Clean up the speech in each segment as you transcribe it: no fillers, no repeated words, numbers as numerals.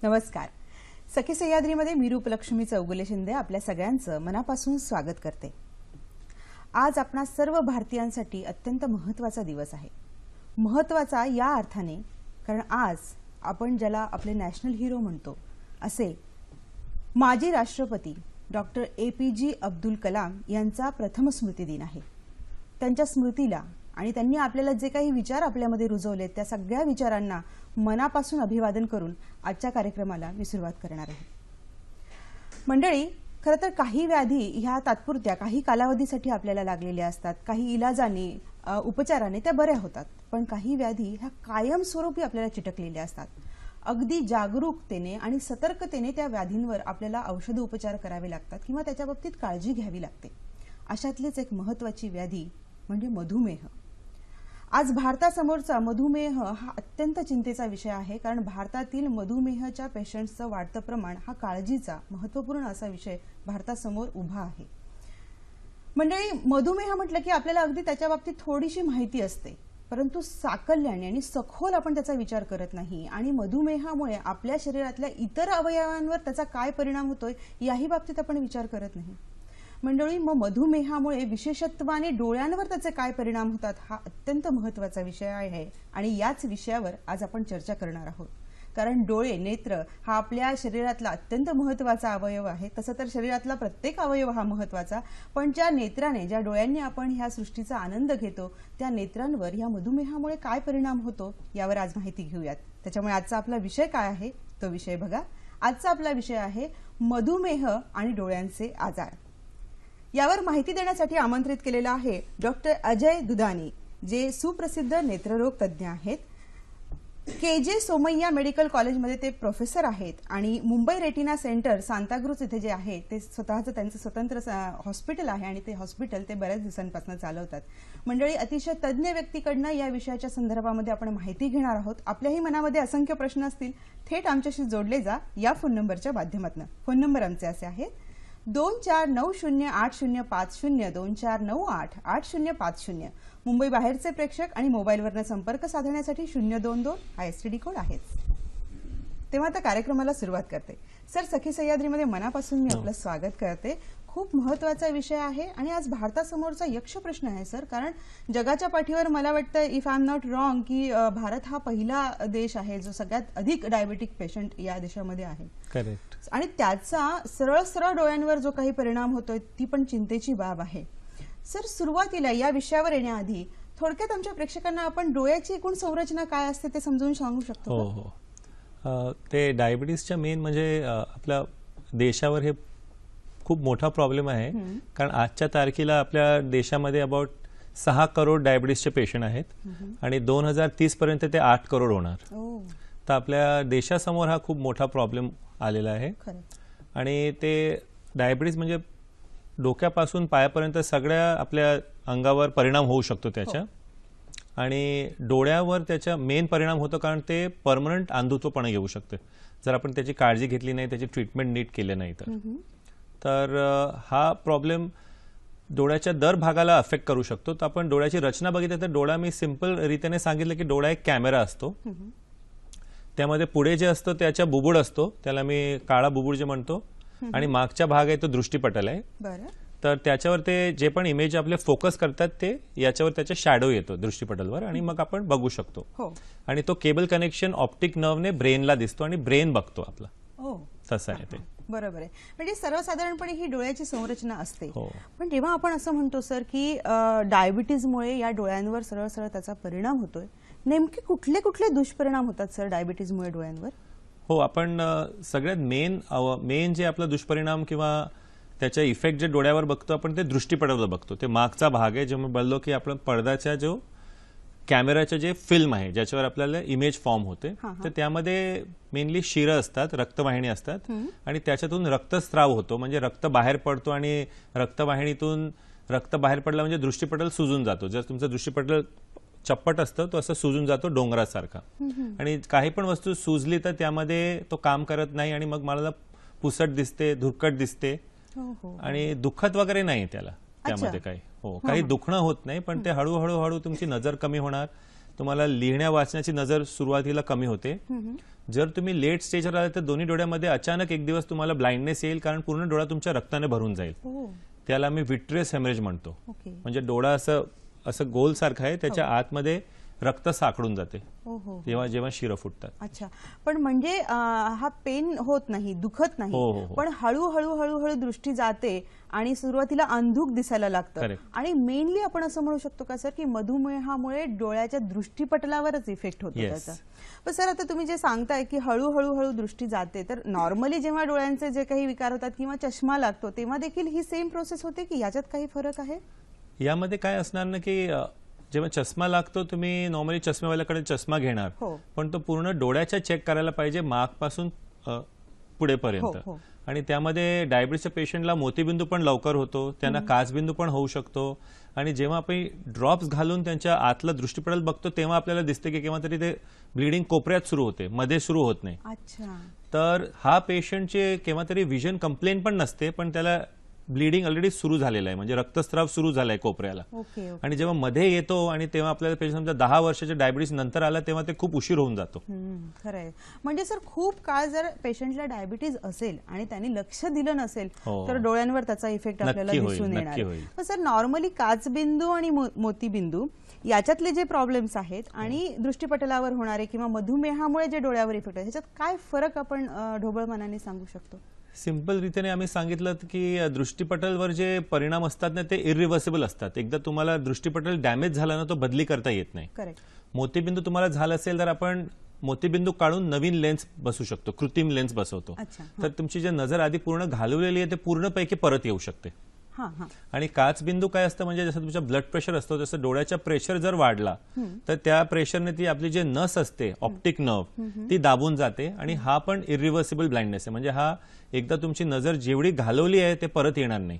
नमस्कार. सखी सह्याद्रीमध्ये मी रूपलक्ष्मी चौगुले शिंदे आपल्या सगळ्यांचं मनापासून स्वागत करते. आज आपणा सर्व भारतीयांसाठी अत्यंत महत्त्वाचा दिवस आहे. महत्त्वाचा या अर्थाने कारण आज आपण ज्याला आपले नॅशनल हिरो म्हणतो असे माजी राष्ट्रपती डॉक्टर APJ अब्दुल कलाम यांचा प्रथम स्मृती दिन आहे. त्यांच्या स्मृतीला आणि त्यांनी आपल्याला जे काही विचार आपल्यामध्ये रुजवले त्या सगळ्या विचारांना मनापासून अभिवादन करून आजच्या कार्यक्रमाला मी सुरुवात करणार आहे. मंडळी, खरं तर काही व्याधी ह्या तात्पुरत्या काही कालावधीसाठी आपल्याला लागलेल्या असतात. काही इलाजाने उपचाराने त्या बऱ्या होतात, पण काही व्याधी ह्या कायमस्वरूपी आपल्याला चिटकलेल्या असतात. अगदी जागरूकतेने आणि सतर्कतेने त्या व्याधींवर आपल्याला औषध उपचार करावे लागतात किंवा त्याच्या बाबतीत काळजी घ्यावी लागते. अशातलीच एक महत्त्वाची व्याधी म्हणजे मधुमेह. आज भारतासमोरचा मधुमेह हा अत्यंत चिंतेचा विषय आहे, कारण भारतातील मधुमेहाच्या पेशंट्सचं वाढतं प्रमाण हा काळजीचा महत्त्वपूर्ण असा विषय भारतासमोर उभा आहे. मंडळी, मधुमेह म्हटलं की आपल्याला अगदी त्याच्या बाबतीत थोडीशी माहिती असते, परंतु साकल्याने आणि सखोल आपण त्याचा विचार करत नाही आणि मधुमेहामुळे आपल्या शरीरातल्या इतर अवयवांवर त्याचा काय परिणाम होतोय याही बाबतीत आपण विचार करत नाही. मंडळी, मग मधुमेहामुळे विशेषत्वाने डोळ्यांवर त्याचे काय परिणाम होतात हा अत्यंत महत्त्वाचा विषय आहे आणि याच विषयावर आज आपण चर्चा करणार आहोत. कारण डोळे, नेत्र हा आपल्या शरीरातला अत्यंत महत्त्वाचा अवयव आहे. तसं तर शरीरातला प्रत्येक अवयव हा महत्त्वाचा, पण ज्या नेत्राने, ज्या डोळ्यांनी आपण ह्या सृष्टीचा आनंद घेतो त्या नेत्रांवर ह्या मधुमेहामुळे काय परिणाम होतो यावर आज माहिती घेऊयात. त्याच्यामुळे आजचा आपला विषय काय आहे तो विषय बघा. आजचा आपला विषय आहे मधुमेह आणि डोळ्यांचे आजार. यावर माहिती देण्यासाठी आमंत्रित केलेला आहे डॉक्टर अजय दुधानी, जे सुप्रसिद्ध नेत्ररोग तज्ज्ञ आहेत. KJ सोमय्या मेडिकल कॉलेजमध्ये ते प्रोफेसर आहेत आणि मुंबई रेटिना सेंटर सांताक्रूज इथे जे आहे ते स्वतःचं त्यांचं स्वतंत्र हॉस्पिटल आहे आणि ते हॉस्पिटल ते बऱ्याच दिवसांपासून चालवतात. मंडळी, अतिशय तज्ज्ञ व्यक्तीकडनं या विषयाच्या संदर्भामध्ये आपण माहिती घेणार आहोत. आपल्याही मनामध्ये असंख्य प्रश्न असतील, थेट आमच्याशी जोडले जा या फोन नंबरच्या माध्यमातून. फोन नंबर आमचे असे आहेत 24908050, 24988050. मुंबई बाहेरचे प्रेक्षक आणि मोबाईलवरनं संपर्क साधण्यासाठी 022 हा STD कोड आहे. तेव्हा आता कार्यक्रमाला सुरुवात करते. सर, सखी सह्याद्रीमध्ये मनापासून मी आपलं स्वागत करते. खूप महत्त्वाचा विषय आहे आणि आज भारतासमोरचा यक्ष प्रश्न आहे सर, कारण जगाच्या पाठीवर मला वाटतं, if I am not wrong, की भारत हा पहिला देश आहे जो सगळ्यात अधिक डायबेटिक पेशंट या देशामध्ये आहे. करेक्ट. आणि त्याचा सरळ सरळ डोळ्यांवर जो काही परिणाम होतोय ती पण चिंतेची बाब आहे. सर, सुरुवातीला या विषयावर येण्याआधी थोडक्यात आमच्या प्रेक्षकांना आपण डोळ्याची एकूण संरचना काय असते ते समजून सांगू शकतो? हो. ते डायबिटीसच्या मेन म्हणजे आपल्या देशावर हे खूप मोठा प्रॉब्लेम आहे, कारण आजच्या तारखेला आपल्या देशामध्ये अबाउट 6 करोड डायबिटीसचे पेशंट आहेत आणि 2030 पर्यंत ते 8 करोड होणार. तर आपल्या देशासमोर हा खूप मोठा प्रॉब्लेम आलेला आहे. आणि ते डायबिटीस म्हणजे डोक्यापासून पायापर्यंत सगळ्या आपल्या अंगावर परिणाम होऊ शकतो त्याच्या. आणि डोळ्यावर त्याचा मेन परिणाम होतो, कारण ते परमनंट अंधत्वपणा येऊ शकते जर आपण त्याची काळजी घेतली नाही, त्याची ट्रीटमेंट नीट केले नाही तर हा प्रॉब्लेम डोळ्याच्या दर भागाला अफेक्ट करू शकतो. तर आपण डोळ्याची रचना बघितली तर डोळा, मी सिंपल रीतीने सांगितलं की डोळा एक कॅमेरा असतो. त्यामध्ये पुढे जे असतं त्याच्या बुबुड असतो, त्याला मी काळा बुबुड जे म्हणतो, आणि मागचा भाग आहे तो दृष्टीपटल आहे. तर त्याच्यावर ते जे पण इमेज आपले फोकस करतात ते याच्यावर त्याचा शॅडो येतो दृष्टीपटलवर आणि मग आपण बघू शकतो. आणि तो केबल कनेक्शन ऑप्टिक नर्वने ब्रेनला दिसतो आणि ब्रेन बघतो आपला. तसं आहे ते. बरोबर आहे. म्हणजे सर्वसाधारणपणे ही डोळ्याची संरचना असते. पण जेव्हा आपण असं म्हणतो सर की डायबिटीजमुळे या डोळ्यांवर सरळ सरळ त्याचा परिणाम होतोय, नेमके कुठले कुठले दुष्परिणाम होतात सर डायबिटीजमुळे डोळ्यांवर? हो, आपण सगळ्यात मेन जे आपला दुष्परिणाम किंवा त्याचा इफेक्ट जे डोळ्यावर बघतो आपण ते दृष्टीपटलावर बघतो. ते मागचा भाग आहे, जे मी बोललो की आपण पडद्याच्या जो कॅमेराचे जे फिल्म आहे ज्याच्यावर आपल्याला इमेज फॉर्म होते, तर त्यामध्ये मेनली शिरं असतात, रक्तवाहिनी असतात आणि त्याच्यातून रक्तस्राव होतो, म्हणजे रक्त बाहेर पडतो आणि रक्तवाहिनीतून रक्त बाहेर पडला म्हणजे दृष्टीपटल सुजून जातो. जर तुमचं दृष्टीपटल चप्पट असतं तो असं सुजून जातो डोंगरासारखा. आणि काही पण वस्तू सुजली तर त्यामध्ये तो काम करत नाही आणि मग मला पुसट दिसते, धुरकट दिसते आणि दुखत वगैरे नाही त्याला त्यामध्ये काही. काही दुखणं होत नाही, पण ते हळूहळू तुमची नजर कमी होणार, तुम्हाला लिहिण्या वाचण्याची नजर सुरुवातीला कमी होते. जर तुम्ही लेट स्टेजवर आले तर दोन्ही डोळ्यामध्ये अचानक एक दिवस तुम्हाला ब्लाइंडनेस येईल, कारण पूर्ण डोळा तुमच्या रक्ताने भरून जाईल. त्याला आम्ही विट्रियस हेमरेज म्हणतो. म्हणजे डोळा असं गोल सारखं आहे, त्याच्या आतमध्ये रक्त साकडून जाते जेव्हा जेव्हा शिरं फुटतात. अच्छा, पण म्हणजे हा पेन होत नाही, दुखत नाही, पण हळूहळू हळूहळू दृष्टी जाते आणि सुरुवातीला अंधुक दिसायला लागतं. आणि मेनली आपण असं म्हणू शकतो का सर की मधुमेहामुळे डोळ्याच्या दृष्टीपटलावरच इफेक्ट होतो त्याचा. पण सर आता तुम्ही जे सांगताय की हळूहळू दृष्टी जाते, तर नॉर्मली जेव्हा डोळ्यांचे जे काही विकार होतात किंवा चष्मा लागतो तेव्हा देखील ही सेम प्रोसेस होते की याच्यात काही फरक आहे? यामध्ये काय असणार ना की जेव्हा चष्मा लागतो तुम्ही नॉर्मली चष्मेवाल्याकडे चष्मा घेणार, पण तो पूर्ण डोळ्याच्या चेक करायला पाहिजे मागपासून पुढेपर्यंत. आणि त्यामध्ये डायबिटीसच्या पेशंटला मोतीबिंदू पण लवकर होतो, त्यांना काचबिंदू पण होऊ शकतो. आणि जेव्हा आपण ड्रॉप्स घालून त्यांच्या आतला दृष्टीपटल बघतो तेव्हा आपल्याला दिसते की केव्हा तरी ते ब्लिडिंग कोपऱ्यात सुरू होते, मध्ये सुरू होत नाही. तर हा पेशंटचे केव्हा तरी विजन कंप्लेंट पण नसते, पण त्याला ब्लिडिंग ऑलरेडी सुरू झालेला आहे, म्हणजे रक्तस्राव सुरू झालाय कोपऱ्याला. आणि जेव्हा मध्ये येतो आणि तेव्हा आपल्याला पेशंट समजा 10 वर्षाच्या डायबिटीस नंतर आला तेव्हा ते खूप उशीर होऊन जातो. खरंय. म्हणजे सर खूप काळ जर पेशंटला डायबिटीज असेल आणि त्यांनी लक्ष दिलं नसेल तर डोळ्यांवर त्याचा इफेक्ट आपल्याला दिसून येणार. पण सर नॉर्मली काचबिंदू आणि मोतीबिंदू याच्यातले जे प्रॉब्लेम्स आहेत आणि दृष्टीपटलावर होणारे किंवा मधुमेहामुळे जे डोळ्यावर इफेक्ट आहे ह्याच्यात काय फरक आपण ढोबळमानाने सांगू शकतो? सिंपल रीतीने आम्ही सांगितलं की दृष्टीपटलवर जे परिणाम असतात ना ते इरिव्हर्सिबल असतात. एकदा तुम्हाला दृष्टीपटल डॅमेज झाला ना तो बदली करता येत नाही. मोतीबिंदू तुम्हाला झाला असेल तर आपण मोतीबिंदू काढून नवीन लेन्स बसवू शकतो, कृत्रिम लेन्स बसवतो. तर तुमची जी नजर आधी पूर्ण घालवलेली आहे ते पूर्णपैकी परत येऊ शकते. आणि काचबिंदू काय असतं म्हणजे जसं तुमचा ब्लड प्रेशर असतो तसं डोळ्याचा प्रेशर जर वाढला तर त्या प्रेशरने ती आपली जे नस असते ऑप्टिक नर्व ती दाबून जाते. आणि हा पण इरिव्हर्सिबल ब्लाइंडनेस आहे, म्हणजे हा एकदा तुमची नजर जेवढी घालवली आहे ते परत येणार नाही.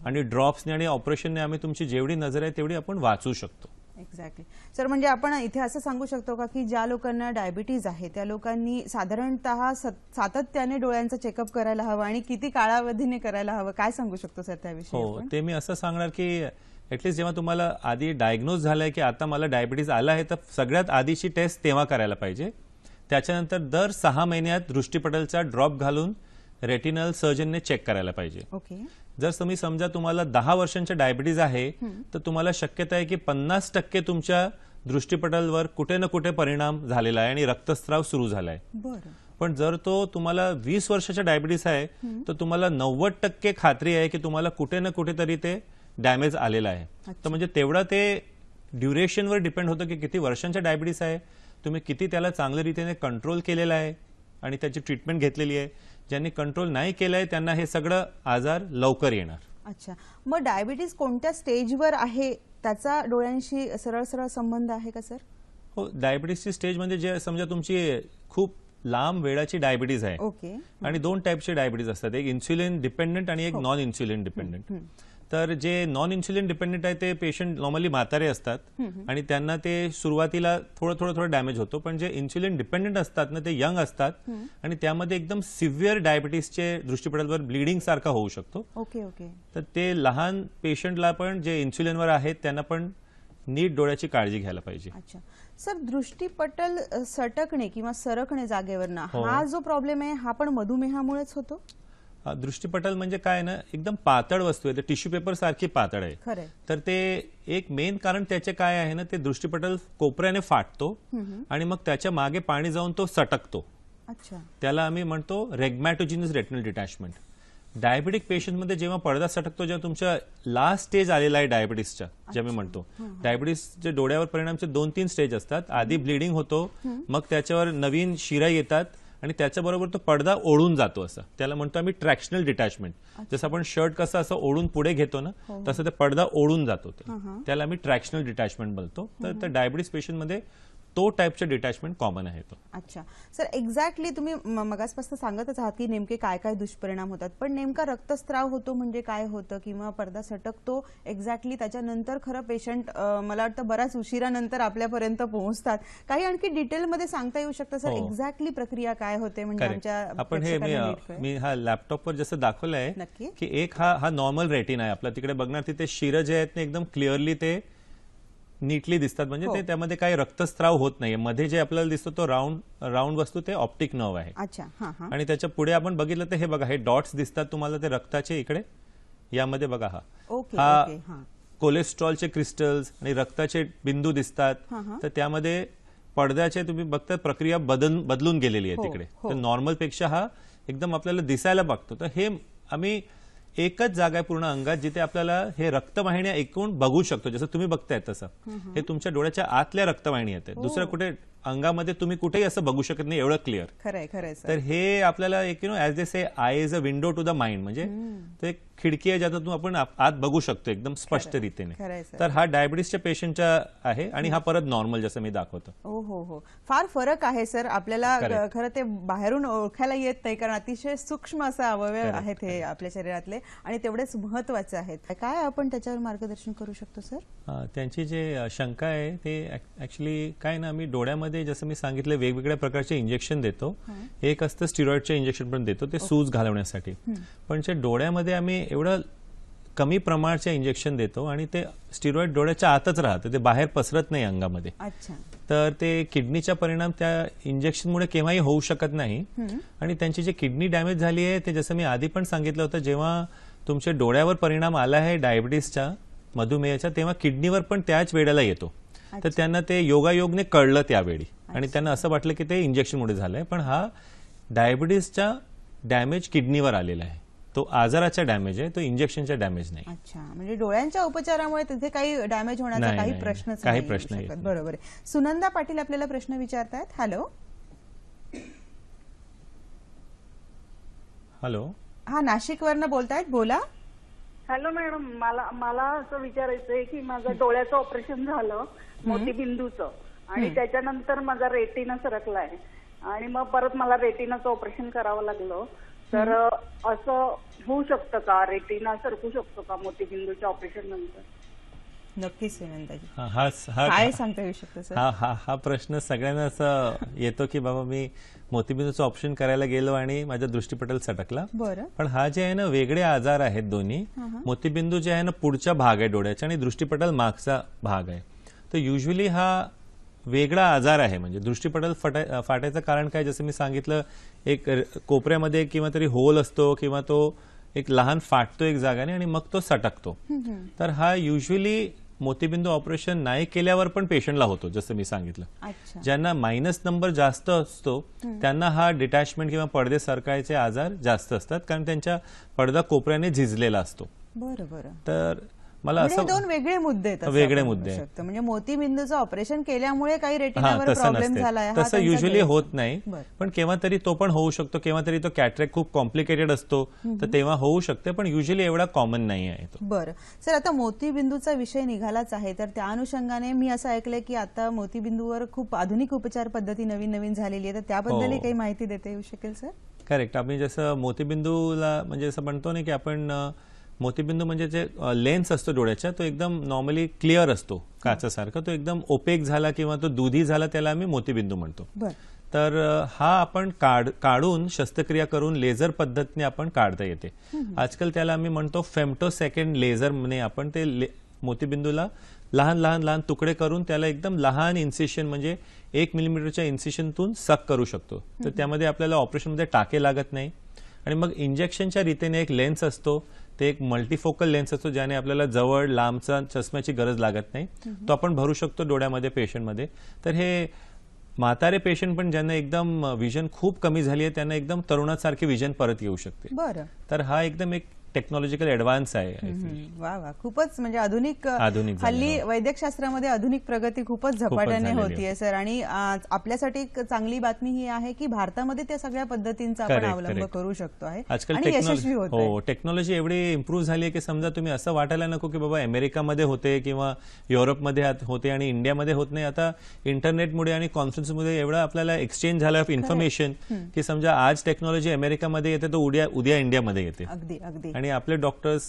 आणि ड्रॉप्सने आणि ऑपरेशनने आम्ही तुमची जेवढी नजर आहे तेवढी आपण वाचवू शकतो. एक्झॅक्टली सर, म्हणजे आपण इथे असं सांगू शकतो का की ज्या लोकांना डायबिटीज आहे त्या लोकांनी साधारणतः सातत्याने डोळ्यांचं चेकअप करायला हवं आणि किती कालावधीने करायला हवं, काय सांगू शकतो सर त्याविषयी? हो, ते मी असं सांगणार की ऍटलीस्ट जेव्हा तुम्हाला आधी डायग्नोज झालंय की आता मला डायबिटीज आला आहे तर सगळ्यात आधीची टेस्ट तेव्हा करायला पाहिजे. त्याच्यानंतर दर 6 महिन्यात दृष्टीपटलचा ड्रॉप घालून रेटिनल सर्जनने चेक करायला पाहिजे. जर तुम्ही समजा तुम्हाला 10 वर्षांच्या डायबिटीज आहे तर तुम्हाला शक्यता आहे की 50% तुमच्या दृष्टीपटलवर कुठे ना कुठे परिणाम झालेला आहे आणि रक्तस्राव सुरू झालाय. पण जर तो तुम्हाला 20 वर्षाच्या डायबिटीस आहे तर तुम्हाला 90% खात्री आहे की तुम्हाला कुठे ना कुठेतरी ते डॅमेज आलेला आहे. तर म्हणजे तेवढा ते ड्युरेशनवर डिपेंड होतं की किती वर्षांच्या डायबिटीस आहे, तुम्ही किती त्याला चांगल्या रीतीने कंट्रोल केलेला आहे आणि त्याची ट्रीटमेंट घेतलेली आहे. ज्यांनी कंट्रोल नाही केलंय त्यांना हे सगळं आजार लवकर येणार. अच्छा, मग डायबिटीज कोणत्या स्टेजवर आहे त्याचा डोळ्यांशी सरळ सरळ संबंध आहे का सर? हो, डायबिटीसची स्टेज म्हणजे जे समजा तुमची खूप लांब वेळाची डायबिटीज आहे आणि 2 टाईपचे डायबिटीज असतात, एक इन्सुलिन डिपेंडंट आणि एक नॉन इन्सुलिन डिपेंडंट. तर जे नॉन इन्सुलिन डिपेंडंट आहे ते पेशंट नॉर्मली म्हातारे असतात आणि त्यांना ते सुरुवातीला थोडं डॅमेज होतो. पण जे इन्सुलिन डिपेंडंट असतात ना ते यंग असतात आणि त्यामध्ये एकदम सिव्हिअर डायबिटीसचे दृष्टीपटलावर ब्लिडिंग सारखा होऊ शकतो. तर ते लहान पेशंटला पण जे इन्सुलिनवर आहेत त्यांना पण नीट डोळ्याची काळजी घ्यायला पाहिजे. अच्छा सर, दृष्टीपटल सटकणे किंवा सरकणे जागेवरनं हा जो प्रॉब्लेम आहे हा पण मधुमेहामुळेच होतो? दृष्टीपटल म्हणजे काय ना एकदम पातळ वस्तू आहे, टिश्यू पेपर सारखी पातळ आहे. तर ते एक मेन कारण त्याचे काय आहे ना ते दृष्टीपटल कोपऱ्याने फाटतो आणि मग त्याच्या मागे पाणी जाऊन तो सटकतो. त्याला आम्ही म्हणतो रेग्मॅटोजिनस रेटिनल डिटॅचमेंट. डायबिटिक पेशंटमध्ये जेव्हा पडदा सटकतो जेव्हा तुमच्या लास्ट स्टेज आलेला आहे डायबिटीसच्या, जे मी म्हणतो डायबिटीसचे डोळ्यावर परिणामचे 2-3 स्टेज असतात. आधी ब्लिडिंग होतो, मग त्याच्यावर नवीन शिरा येतात आणि त्याच्याबरोबर तो पडदा ओढून जातो. असं त्याला म्हणतो आम्ही ट्रॅक्शनल डिटॅचमेंट. जसं आपण शर्ट कसं असं ओढून पुढे घेतो ना तसं ते पडदा ओढून जातो, त्याला आम्ही ट्रॅक्शनल डिटॅचमेंट बोलतो. तर डायबिटीस पेशंटमध्ये तो टाईपचे डिटॅचमेंट कॉमन आहे तो. अच्छा सर, एक्झॅक्टली तुम्ही मगासपासून सांगतच आहात की नेमके काय काय दुष्परिणाम होतात, पण नेमका रक्तस्राव होतो म्हणजे काय होतं किंवा पडदा सटकतो एक्झॅक्टली त्याच्यानंतर खरं पेशंट मला वाटतं बऱ्याच उशिरानंतर आपल्यापर्यंत पोहोचतात. काही आणखी डिटेलमध्ये सांगता येऊ शकतं सर एक्झॅक्टली प्रक्रिया काय होते? म्हणजे आमच्या आपण हे मी हा लॅपटॉपवर जसं दाखवलं आहे की एक हा नॉर्मल रेटिना आहे आपला, तिकडे बघणार तिथे शिरं जे आहेत ना एकदम क्लिअरली ते नीटली दिसतात, म्हणजे हो. ते त्यामध्ये काही रक्तस्राव होत नाहीये. मध्ये जे आपल्याला दिसतो तो राऊंड वस्तू ते ऑप्टिक नर्व आहे. अच्छा, हा हा. आणि त्याच्या पुढे आपण बघितलं तर हे बघा, हे डॉट्स दिसतात तुम्हाला ते रक्ताचे इकडे, यामध्ये बघा ओके हा ओके, हा. कोलेस्ट्रॉलचे क्रिस्टल्स आणि रक्ताचे बिंदू दिसतात. हा, हा. तर त्यामध्ये पडद्याचे तुम्ही बघता प्रक्रिया बदलून गेलेली आहे हो, तिकडे. हो. तर नॉर्मल पेक्षा हा एकदम आपल्याला दिसायला बघतो. तर हे आम्ही एकच जागा आहे पूर्ण अंगात जिथे आपल्याला हे रक्तवाहिन्या एकूण बघू शकतो, जसं तुम्ही बघताय तसं. हे तुमच्या डोळ्याच्या आतल्या रक्तवाहिनी आहेत. दुसऱ्या कुठे अंगामध्ये तुम्ही कुठेही असं बघू शकत नाही, एवढं क्लिअर. खरंय खरंय सर. तर हे आपल्याला एक as they say eye is a window to the mind, म्हणजे ते एक खिडकी आहे ज्यातून आपण आत बघू शकतो एकदम स्पष्ट रीतीने. खरंय सर. तर हा डायबिटीसच्या पेशंटचा आहे आणि हा परत नॉर्मल जसं मी दाखवतो. हो, फार फरक आहे सर. आपल्याला Correct. खरं ते बाहेरून ओळखायला येत नाही, कारण अतिशय सूक्ष्म असे अवयव Correct, आहेत हे आपल्या शरीरातले, आणि तेवढेच महत्वाचे आहेत. काय आपण त्याच्यावर मार्गदर्शन करू शकतो सर? त्यांची जे शंका आहे ते ऍक्च्युली काय ना, आम्ही डोळ्यामध्ये जसं मी सांगितलं वेगवेगळ्या प्रकारचे इंजेक्शन देतो. एक असतं स्टिरॉइडचे इंजेक्शन पण देतो, ते सूज घालवण्यासाठी. पण जे डोळ्यामध्ये आम्ही एवढं कमी प्रमाणाचे इंजेक्शन देतो आणि ते स्टिरॉइड डोळ्याच्या आतच राहतं, ते बाहेर पसरत नाही अंगामध्ये. अच्छा. तर ते किडनीचा परिणाम त्या इंजेक्शनमुळे केव्हाही होऊ शकत नाही. आणि त्यांची जी किडनी डॅमेज झाली आहे ते जसं मी आधी पण सांगितलं होतं, जेव्हा तुमच्या डोळ्यावर परिणाम आला आहे डायबिटीसच्या, मधुमेहाच्या, तेव्हा किडनीवर पण त्याच वेळेला येतो. तर त्यांना ते योगायोगने कळलं त्यावेळी आणि त्यांना असं वाटलं की ते इंजेक्शनमुळे झालंय. पण हा डायबिटीसचा डॅमेज किडनीवर आलेला आहे. तो आजाराचा डॅमेज आहे, तो इंजेक्शनचा डॅमेज नाही. अच्छा, म्हणजे डोळ्यांच्या उपचारामुळे तिथे काही डॅमेज होण्याचा नाही, काही नाही, प्रश्नच काही नाही प्रश्न येऊ येत शकत. नाही. बरोबर आहे. सुनंदा पाटील आपल्याला प्रश्न विचारतायत. Hello hello. हा, नाशिकवरनं बोलतायत, बोला. हॅलो मॅडम, मला असं विचारायचं आहे की माझं डोळ्याचं ऑपरेशन झालं मोतीबिंदूचं, आणि त्याच्यानंतर माझा रेटिना सरकलाय आणि मग परत मला रेटिनाचं ऑपरेशन करावं लागलं. तर असं होऊ शकतं का, रेटिना सरकू शकतो का मोतीबिंदूच्या ऑपरेशन नंतर? नक्कीच सुनंदाजी, हा काय सांगता येऊ शकतं सर? हा प्रश्न सगळ्यांना असं येतो की बाबा मी मोतीबिंदूचं ऑपरेशन करायला गेलो आणि माझा दृष्टीपटल सटकला. बरं. पण हा जे आहे ना, वेगळे आजार आहेत दोन्ही. मोतीबिंदू जे आहे ना पुढचा भाग आहे डोळ्याचा आणि दृष्टीपटल मागचा भाग आहे. तर युजली हा वेगळा आजार आहे. म्हणजे दृष्टीपटल फाटायचं कारण काय, जसं मी सांगितलं, एक कोपऱ्यामध्ये किंवा तरी होल असतो किंवा तो एक लहान फाटतो एक जागाने आणि मग तो सटकतो. तर हा युजली मोतीबिंदू ऑपरेशन नाही केल्यावर पण पेशंटला होतो, जसं मी सांगितलं. अच्छा. ज्यांना मायनस नंबर जास्त असतो त्यांना हा डिटॅचमेंट किंवा पडदे सरकायचे आजार जास्त असतात, कारण त्यांच्या पडदा कोपऱ्याने झिजलेला असतो. बरं बरं. तर मला म्हणजे असं दोन वेगळे मुद्दे आहेत असं वेगळे आपण मुद्दे म्हणू आहेत. शकतो. म्हणजे मोतीबिंदूचं ऑपरेशन केल्यामुळे काही हा, रेटिनावर तसं प्रॉब्लेम नसते. झालाय, तसं युजली होत नाही. बरं. पण केव्हा तरी तो पण होऊ शकतो, केव्हा तरी तो कॅटरॅक्ट खूप कॉम्प्लिकेटेड असतो, तर तेव्हा होऊ शकते, पण युजली एवढा कॉमन नाही आहे तो. बरं सर, आता मोतीबिंदूचा विषय निघालाच आहे, तर त्या अनुषंगाने मी असं ऐकलंय की आता मोतीबिंदूवर खूप आधुनिक उपचार पद्धती नवीन नवीन झालेली आहे, तर त्याबद्दलही काही माहिती देता येऊ शकेल सर? करेक्ट. आम्ही जसं मोतीबिंदूला म्हणजे असं म्हणतो ना की आपण मोतीबिंदू म्हणजे जे लेन्स असतो डोळ्याचा, तो एकदम नॉर्मली क्लिअर असतो काचासारखा. तो एकदम ओपेक झाला किंवा तो दुधी झाला त्याला आम्ही मोतीबिंदू म्हणतो. तर हा आपण काढून शस्त्रक्रिया करून लेझर पद्धतीने आपण काढता येते. आजकाल त्याला आम्ही म्हणतो फेम्टोसेकंड लेझर म्हणे. आपण ते मोतीबिंदूला लहान लहान लहान तुकडे करून त्याला एकदम लहान इन्सिशन म्हणजे 1 मिलीमीटरच्या इन्सिशनतून सक करू शकतो. तर त्यामध्ये आपल्याला ऑपरेशनमध्ये टाके लागत नाही. आणि मग इंजेक्शनच्या रीतीने एक लेन्स असतो, ते एक मल्टीफोकल लेन्स असतो ज्याने आपल्याला जवळ लांबचा चष्म्याची गरज लागत नाही. तो आपण भरू शकतो डोळ्यामध्ये पेशंटमध्ये. तर हे म्हातारे पेशंट पण ज्यांना एकदम विजन खूप कमी झाली आहे त्यांना एकदम तरुणासारखी विजन परत येऊ शकते. बरं. तर हा एकदम एक टेक्नॉलॉजिकल ऍडव्हान्स आहे. वा वा, खूपच म्हणजे आधुनिक हल्ली झालं. वैद्यकशास्त्रामध्ये आधुनिक प्रगती खूपच झपाट्याने होतीये सर. आणि आपल्यासाठी एक चांगली बातमी ही आहे की भारतामध्ये त्या सगळ्या पद्धतींचा आपण अवलंब करू शकतो आहे आजकाल. यशस्वी होत आहे. हो, टेक्नॉलॉजी एवढी इम्प्रूव्ह झाली आहे की समजा तुम्ही असं वाटायला नको की बाबा अमेरिकामध्ये होते किंवा युरोपमध्ये होते आणि इंडियामध्ये होत नाही. आता इंटरनेटमुळे आणि कॉन्फरन्समुळे एवढा आपल्याला एक्सचेंज झाला ऑफ इन्फॉर्मेशन की समजा आज टेक्नॉलॉजी अमेरिकामध्ये येते तर उद्या इंडियामध्ये येते. अगदी अगदी. आणि आपले डॉक्टर्स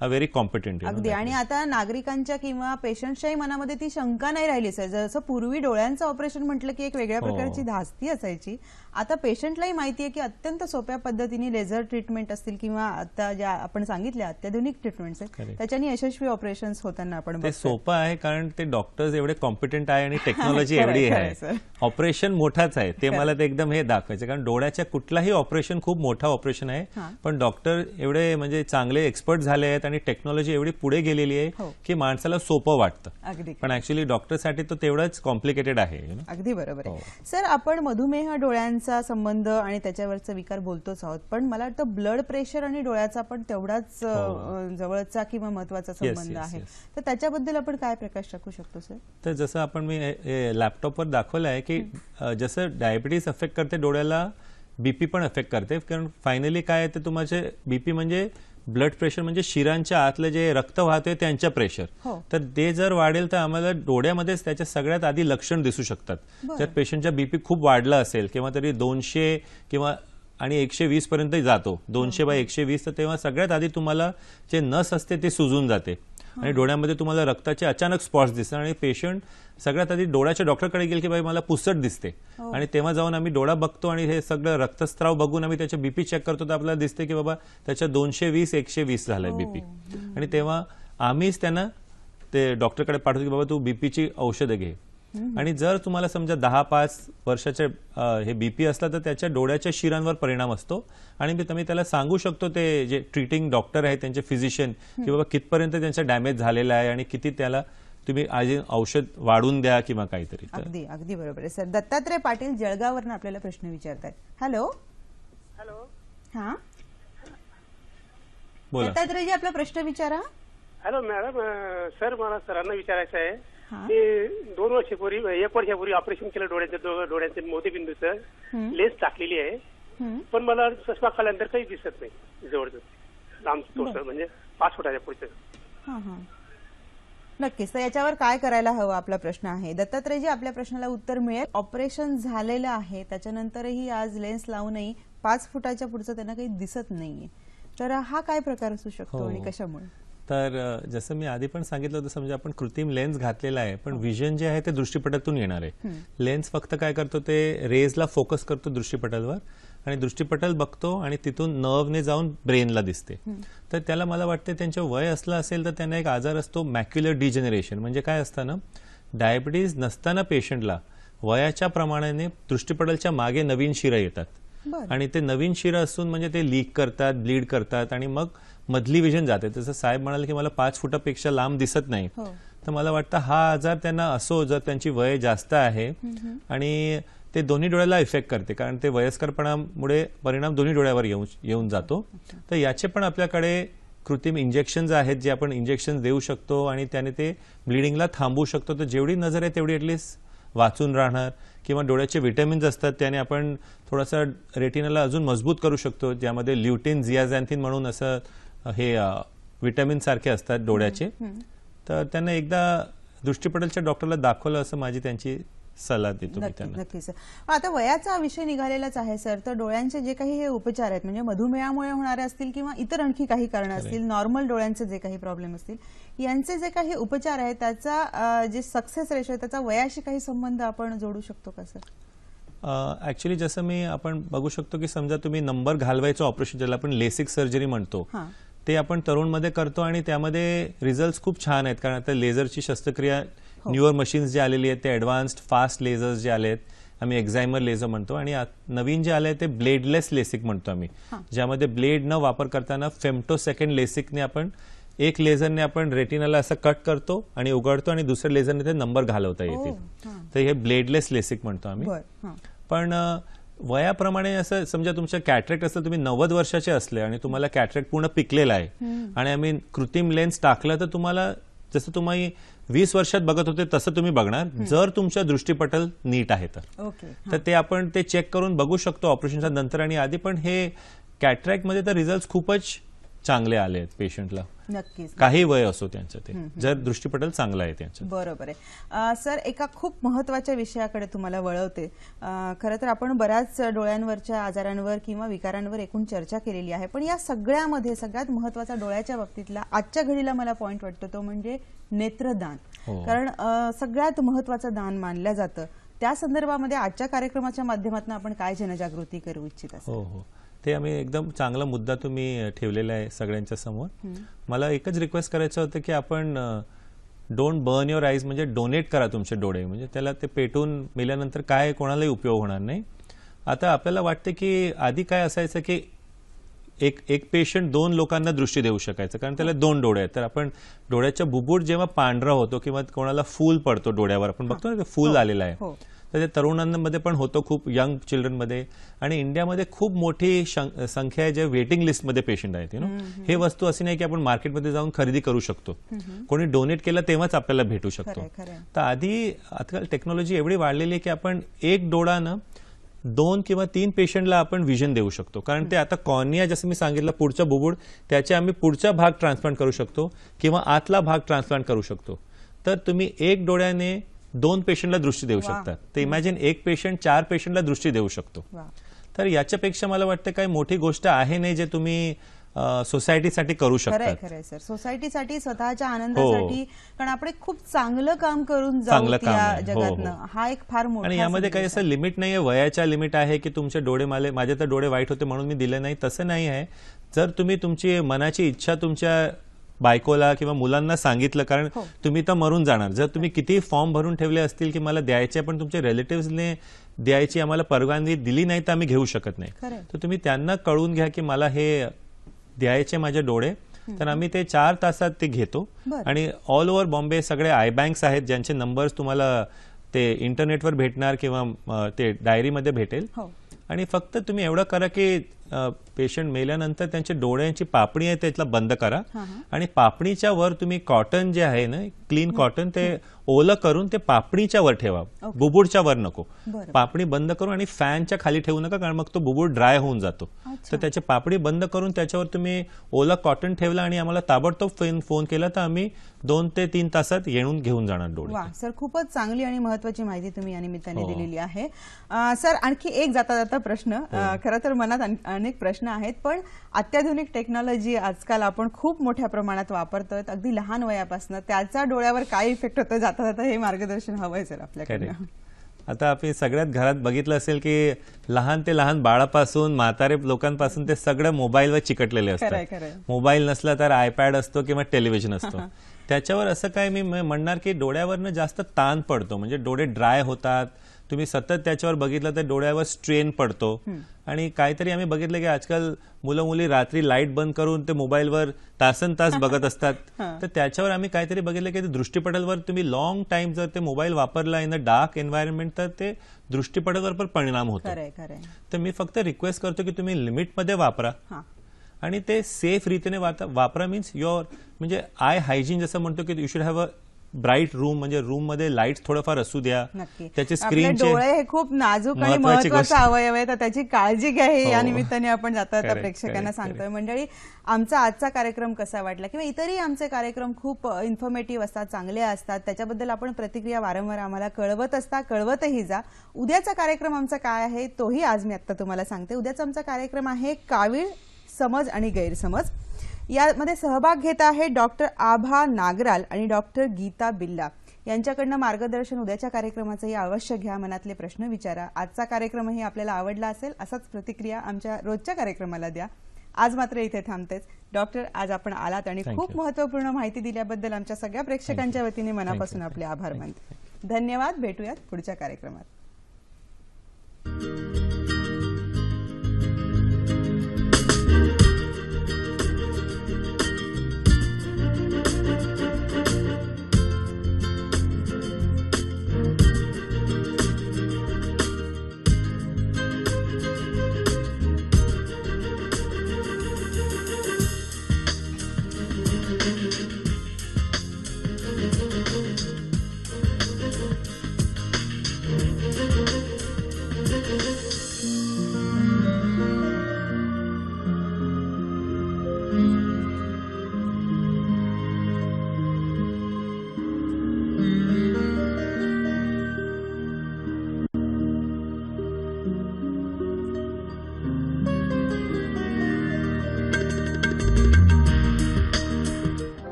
व्हेरी कॉम्पिटंट. अगदी. आणि आता नागरिकांच्या किंवा पेशंटच्याही मनामध्ये ती शंका नाही राहिली सर. जसं पूर्वी डोळ्यांचं ऑपरेशन म्हटलं की एक वेगळ्या प्रकारची धास्ती असायची, आता पेशंटलाही माहिती आहे की अत्यंत सोप्या पद्धतीने लेझर ट्रीटमेंट असतील किंवा आता ज्या आपण सांगितल्या अत्याधुनिक ट्रीटमेंट्स आहेत त्याच्याने यशस्वी ऑपरेशन होताना आपण ते सोपं आहे, कारण ते डॉक्टर्स एवढे कॉम्पिटंट आहे आणि टेक्नॉलॉजी एवढी आहे. ऑपरेशन मोठाच आहे ते मला ते एकदम हे दाखवायचं, कारण डोळ्याच्या कुठलाही ऑपरेशन खूप मोठा ऑपरेशन आहे, पण डॉक्टर एवढे म्हणजे चांगले एक्सपर्ट झाले आहेत आणि टेक्नॉलॉजी एवढी पुढे गेलेली आहे की माणसाला सोपं वाटतं, पण ऍक्च्युअली डॉक्टरसाठी तो तेवढाच कॉम्प्लिकेटेड आहे. अगदी बरोबर आहे सर. आपण मधुमेह, डोळ्यांचा संबंध आणि त्याच्यावरचा विकार बोलतोच आहोत, पण मला वाटतं ब्लड प्रेशर आणि डोळ्याचा पण तेवढाच जवळचा किंवा महत्वाचा संबंध आहे, तर त्याच्याबद्दल आपण काय प्रकाश टाकू शकतो सर? तर जसं आपण मी लॅपटॉपवर दाखवलं आहे की जसं डायबिटीज अफेक्ट करते डोळ्याला, बीपी पण अफेक्ट करते, कारण फायनली काय आहे ते तुमचे बीपी म्हणजे ब्लड प्रेशर म्हणजे शिरांच्या आतलं जे रक्त वाहतोय त्यांचं प्रेशर, तर ते जर वाढेल तर आम्हाला डोळ्यामध्येच त्याच्या सगळ्यात आधी लक्षण दिसू शकतात. जर पेशंटचा बीपी खूप वाढला असेल किंवा तरी 200 किंवा आणि 120 पर्यंत जातो, 200/120, तर तेव्हा सगळ्यात आधी तुम्हाला जे नस असते ते सुजून जाते आणि डोळ्यामध्ये तुम्हाला रक्ताचे अचानक स्पॉट्स दिसतात आणि पेशंट सगळ्यात आधी डोळ्याच्या डॉक्टरकडे गेले की बाई मला पुसट दिसते, आणि तेव्हा जाऊन आम्ही डोळा बघतो आणि हे सगळं रक्तस्त्राव बघून आम्ही त्याच्या बीपी चेक करतो, तर आपल्याला दिसते की बाबा त्याच्या 220-120 झालाय बीपी, आणि तेव्हा आम्हीच त्यांना ते डॉक्टरकडे पाठवतो की बाबा तू बीपीची औषधं घे. आणि जर तुम्हाला समजा 10-5 वर्षाचे हे बीपी असला तर त्याच्या डोळ्याच्या शिरांवर परिणाम असतो, आणि मी त्याला सांगू शकतो ते जे ट्रीटिंग डॉक्टर आहेत त्यांचे फिजिशियन की बाबा कितपर्यंत त्यांचा डॅमेज झालेला आहे आणि किती त्याला तुम्ही आज औषध वाढून द्या किंवा काहीतरी. अगदी अगदी बरोबर आहे सर. दत्तात्रय पाटील जळगाववरून आपल्याला प्रश्न विचारतात. हॅलो. हा बोला दत्तात्रयजी, आपला प्रश्न विचारा. Hello madam. सर मला सरांना विचारायचं आहे की 2 वर्षापूर्वी 1 वर्षापूर्वी ऑपरेशन केलं डोळ्यांचे मोतीबिंदूचं, लेन्स टाकलेली आहे, पण मला चष्मा खाल्यानंतर काही दिसत नाही जवळजवळ लांब थोडं, म्हणजे 5 फुटाच्या पुढचं. नक्कीच. तर याच्यावर काय करायला हवं आपला प्रश्न आहे. दत्तात्रयजी, आपल्या प्रश्नाला उत्तर मिळेल. ऑपरेशन झालेलं आहे त्याच्यानंतरही आज लेन्स लावूनही 5 फुटाच्या पुढचं त्यांना काही दिसत नाहीये, तर हा काय प्रकार असू शकतो आणि कशामुळे? तर जसं मी आधी पण सांगितलं होतं, समजा आपण कृत्रिम लेन्स घातलेला आहे, पण विजन जे आहे ते दृष्टीपटातून येणार आहे. लेन्स फक्त काय करतो ते रेजला फोकस करतो दृष्टीपटलवर आणि दृष्टीपटल बघतो आणि तिथून नर्वने जाऊन ब्रेनला दिसते. तर त्याला मला वाटतं त्यांचं वय असलं असेल तर त्यांना एक आजार असतो मॅक्युलर डिजेनरेशन. म्हणजे काय असतं ना, डायबिटीज नसताना पेशंटला वयाच्या प्रमाणाने दृष्टीपटलच्या मागे नवीन शिरा येतात आणि ते नवीन शिरा असून म्हणजे ते लीक करतात, ब्लीड करतात आणि मग मधली विजन जाते. तसं साहेब म्हणाले की मला 5 फुटापेक्षा लांब दिसत नाही, तर मला वाटतं हा आजार त्यांना असो जर त्यांची वय जास्त आहे आणि ते दोन्ही डोळ्याला इफेक्ट करते, कारण ते वयस्करपणामुळे परिणाम दोन्ही डोळ्यावर येऊन जातो. तर याचे पण आपल्याकडे कृत्रिम इंजेक्शन्स आहेत जे आपण इंजेक्शन देऊ शकतो आणि त्याने ते ब्लिडिंगला थांबवू शकतो. तर जेवढी नजर आहे तेवढी ॲटलिस्ट वाचून राहणार, किंवा डोळ्याचे विटॅमिन्स असतात त्याने आपण थोडासा रेटिनाला अजून मजबूत करू शकतो, ज्यामध्ये ल्युटिन, झियाझॅन्थिन म्हणून असं हे विटॅमिन सारखे असतात डोळ्याचे. तर त्यांना एकदा दृष्टीपटलच्या डॉक्टरला दाखवलं असं माझी त्यांची सल्ला देतो मी त्यांना. नक्कीच. आता वयाचा विषय निघालेलाच आहे सर, तर डोळ्यांचे जे काही हे उपचार आहेत म्हणजे मधुमेहामुळे होणारे असतील किंवा इतर आणखी काही कारण असतील, नॉर्मल डोळ्यांचे जे काही प्रॉब्लेम असतील, यांचे जे काही उपचार आहेत त्याचा जे सक्सेस रेशो आहे त्याचा वयाशी काही संबंध आपण जोडू शकतो का सर? ऍक्च्युली जसं मी आपण बघू शकतो की समजा तुम्ही नंबर घालवायचं ऑपरेशन ज्याला आपण लेसिक सर्जरी म्हणतो, ते आपण तरुणमध्ये करतो आणि त्यामध्ये रिझल्ट खूप छान आहेत, कारण आता लेझरची शस्त्रक्रिया न्यूअर मशीन्स जे आलेली आहेत ते ॲडव्हान्स्ड फास्ट लेझर्स जे आले आहेत, आम्ही एक्झायमर लेझर म्हणतो, आणि नवीन जे आले ते ब्लेडलेस लेसिक म्हणतो आम्ही, ज्यामध्ये ब्लेड न वापर करताना फेम्टोसेकंड लेसिकने आपण एक लेझरने आपण रेटिनाला असं कट करतो आणि उघडतो आणि दुसऱ्या लेझरने ते नंबर घालवता येतील. तर हे ब्लेडलेस लेसिक म्हणतो आम्ही. पण वयाप्रमाणे असं समजा तुमचं कॅटरेक्ट असतं, तुम्ही 90 वर्षाचे असले आणि तुम्हाला कॅटरेक्ट पूर्ण पिकलेला आहे आणि आम्ही कृत्रिम लेन्स टाकलं तर तुम्हाला जसं तुम्ही 20 वर्षात बघत होते तसं तुम्ही बघणार, जर तुमच्या दृष्टीपटल नीट आहे तर ते आपण ते चेक करून बघू शकतो ऑपरेशनच्या नंतर आणि आधी. पण हे कॅटरॅक्ट मध्ये तर रिझल्ट खूपच चांगले आले आहेत पेशंटला, नक्कीच. काही वय असो त्यांचं, ते जर दृष्टीपटल चांगला आहे त्यांचं. बरोबर आहे. सर, एका खूप महत्वाच्या विषयाकडे तुम्हाला वळवते. खरं तर आपण बऱ्याच डोळ्यांवरच्या आजारांवर किंवा विकारांवर एकूण चर्चा केलेली आहे, पण या सगळ्यामध्ये सगळ्यात महत्वाचा डोळ्याच्या बाबतीतला आजच्या घडीला मला पॉइंट वाटतो तो म्हणजे नेत्रदान. कारण सगळ्यात महत्वाचं दान मानलं जातं. त्या संदर्भामध्ये आजच्या कार्यक्रमाच्या माध्यमातून आपण काय जनजागृती करू इच्छित असाल? हो हो, ते आम्ही एकदम चांगला मुद्दा तुम्ही ठेवलेला आहे सगळ्यांच्या समोर. मला एकच रिक्वेस्ट करायचं होतं की आपण डोंट बर्न युअर आईज, म्हणजे डोनेट करा तुमचे डोळे, म्हणजे त्याला ते पेटून मेल्यानंतर काय कोणालाही उपयोग होणार नाही. आता आपल्याला वाटतं की आधी काय असायचं की एक पेशंट 2 लोकांना दृष्टी देऊ शकायचं, कारण त्याला 2 डोळे आहेत. तर आपण डोळ्याच्या बुबुळ जेव्हा पांढरा होतो किंवा कोणाला फूल पडतो डोळ्यावर, आपण बघतो ना ते फूल आलेलं आहे, तर ते तरुणांमध्ये पण होतं, खूप यंग चिल्ड्रनमध्ये. आणि इंडियामध्ये खूप मोठी संख्या आहे जे वेटिंग लिस्टमध्ये पेशंट आहेत. हे वस्तू अशी नाही की आपण मार्केटमध्ये जाऊन खरेदी करू शकतो, कोणी डोनेट केलं तेव्हाच आपल्याला भेटू शकतो. तर आधी आजकाल टेक्नॉलॉजी एवढी वाढलेली आहे की आपण एक डोळानं 2 किंवा 3 पेशंटला आपण विजन देऊ शकतो. कारण ते आता कॉर्निया, जसं मी सांगितलं, पुढचा बुबुळ, त्याचे आम्ही पुढचा भाग ट्रान्सप्लांट करू शकतो किंवा आतला भाग ट्रान्सप्लांट करू शकतो. तर तुम्ही एक डोळ्याने 2 पेशंटला दृष्टी देऊ शकतात. तर इमॅजिन एक पेशंट 4 पेशंटला दृष्टी देऊ शकतो. तर याच्यापेक्षा मला वाटतं काही मोठी गोष्ट आहे नाही जे तुम्ही सोसायटीसाठी करू शकता. खरंय सर, सोसायटीसाठी, स्वतःच्या आनंदासाठी, कारण आपण एक खूप चांगलं काम करून जाऊ त्या जगातनं, हा एक फार मोठा. आणि यामध्ये काही असं लिमिट नाहीये, वयाच्या लिमिट आहे की तुमचे डोळे, माझे तर डोळे वाईट होते म्हणून मी दिले नाही, तसं नाही आहे. जर तुम्ही तुमची मनाची इच्छा तुमच्या बायकोला किंवा मुलांना सांगितलं, कारण तुम्ही तर मरून जाणार, जर तुम्ही किती फॉर्म भरून ठेवले असतील की मला द्यायचे, पण तुमच्या रिलेटिव्हजने द्यायची आम्हाला परवानगी दिली नाही तर आम्ही घेऊ शकत नाही, तर तुम्ही त्यांना कळून घ्या की मला हे द्यायचे माझे डोळे. तर आम्ही ते 4 तासात ते घेतो. आणि ऑल ओव्हर बॉम्बे सगळे आय बँक्स आहेत ज्यांचे नंबर्स तुम्हाला ते इंटरनेटवर भेटणार किंवा ते डायरीमध्ये भेटेल. आणि फक्त तुम्ही एवढं करा की पेशंट मेल्यानंतर त्यांच्या डोळ्यांची पापणी आहे त्याला बंद करा, आणि पापणीच्या वर तुम्ही कॉटन जे आहे ना, क्लीन कॉटन, ते ओलं करून ते पापणीच्या वर ठेवा, बुबुळच्या वर नको. पापणी बंद करून आणि फॅनच्या खाली ठेवू नका, कारण मग तो बुबुळ ड्राय होऊन जातो. तर त्याची पापणी बंद करून त्याच्यावर तुम्ही ओलं कॉटन ठेवला आणि आम्हाला ताबडतोब फोन केला तर आम्ही 2 ते 3 तासात येऊन घेऊन जाणार डोळे. वा सर, खूपच चांगली आणि महत्वाची माहिती तुम्ही या निमित्ताने दिलेली आहे. सर, आणखी एक जाता जाता प्रश्न, खरं तर मनात अनेक प्रश्न आहेत, पण अत्याधुनिक टेक्नॉलॉजी आजकाल आपण खूप मोठ्या प्रमाणात वापरतोय, अगदी लहान वयापासून, त्याचा डोळ्यावर काय इफेक्ट होतो जाता जाता हे मार्गदर्शन हवंय सर आपल्याकडे. आता आपण सगळ्यात घरात बघितलं असेल की लहान ते लहान बाळापासून म्हातारे लोकांपासून ते सगळं मोबाईलवर चिकटलेले असतात. मोबाईल नसला तर आयपॅड असतो किंवा टेलिव्हिजन असतो. त्याच्यावर असं काय मी म्हणणार की डोळ्यावरनं जास्त ताण पडतो, म्हणजे डोळे ड्राय होतात. तुम्ही सतत त्याच्यावर बघितलं तर डोळ्यावर स्ट्रेन पडतो. आणि काहीतरी आम्ही बघितलं की आजकाल मुलं मुली रात्री लाईट बंद करून ते मोबाईलवर तासन तास बघत असतात. तर त्याच्यावर आम्ही काहीतरी बघितलं की दृष्टीपटलवर तुम्ही लॉंग टाइम जर ते मोबाईल वापरला इन अ डार्क एन्व्हायरमेंट तर ते दृष्टीपटलवर पण परिणाम होतो. तर मी फक्त रिक्वेस्ट करतो की तुम्ही लिमिटमध्ये वापरा आणि ते सेफ रीतीने वापरा. मीन्स म्हणजे आय हायजीन जसं म्हणतो की you should have a bright room, म्हणजे रूम मध्ये लाईट थोडंफार असू द्या. त्याचे स्क्रीन, डोळे हे खूप नाजूक आणि महत्वाचा अवयव आहे, तर त्याची काळजी घ्या हे या निमित्ताने आपण जाता जाता प्रेक्षकांना सांगतोय. मंडळी, आमचा आजचा कार्यक्रम कसा वाटला किंवा इतरही आमचे कार्यक्रम खूप इन्फॉर्मेटिव्ह असतात, चांगले असतात, त्याच्याबद्दल आपण प्रतिक्रिया वारंवार आम्हाला कळवतही जा. उद्याचा कार्यक्रम आमचा काय आहे तोही आज मी आता तुम्हाला सांगते. उद्याचा आमचा कार्यक्रम आहे कावीळ, समज आणि गैरसमज. यामध्ये सहभाग घेत आहे डॉक्टर आभा नागराल आणि डॉक्टर गीता बिल्ला. यांच्याकडनं मार्गदर्शन उद्याच्या कार्यक्रमाचंही अवश्य घ्या, मनातले प्रश्न विचारा. आजचा कार्यक्रमही आपल्याला आवडला असेल असाच प्रतिक्रिया आमच्या रोजच्या कार्यक्रमाला द्या. आज मात्र इथे थांबतेच. डॉक्टर, आज आपण आलात आणि खूप महत्त्वपूर्ण माहिती दिल्याबद्दल आमच्या सगळ्या प्रेक्षकांच्या वतीने मनापासून आपले आभार मानते. धन्यवाद. भेटूयात पुढच्या कार्यक्रमात.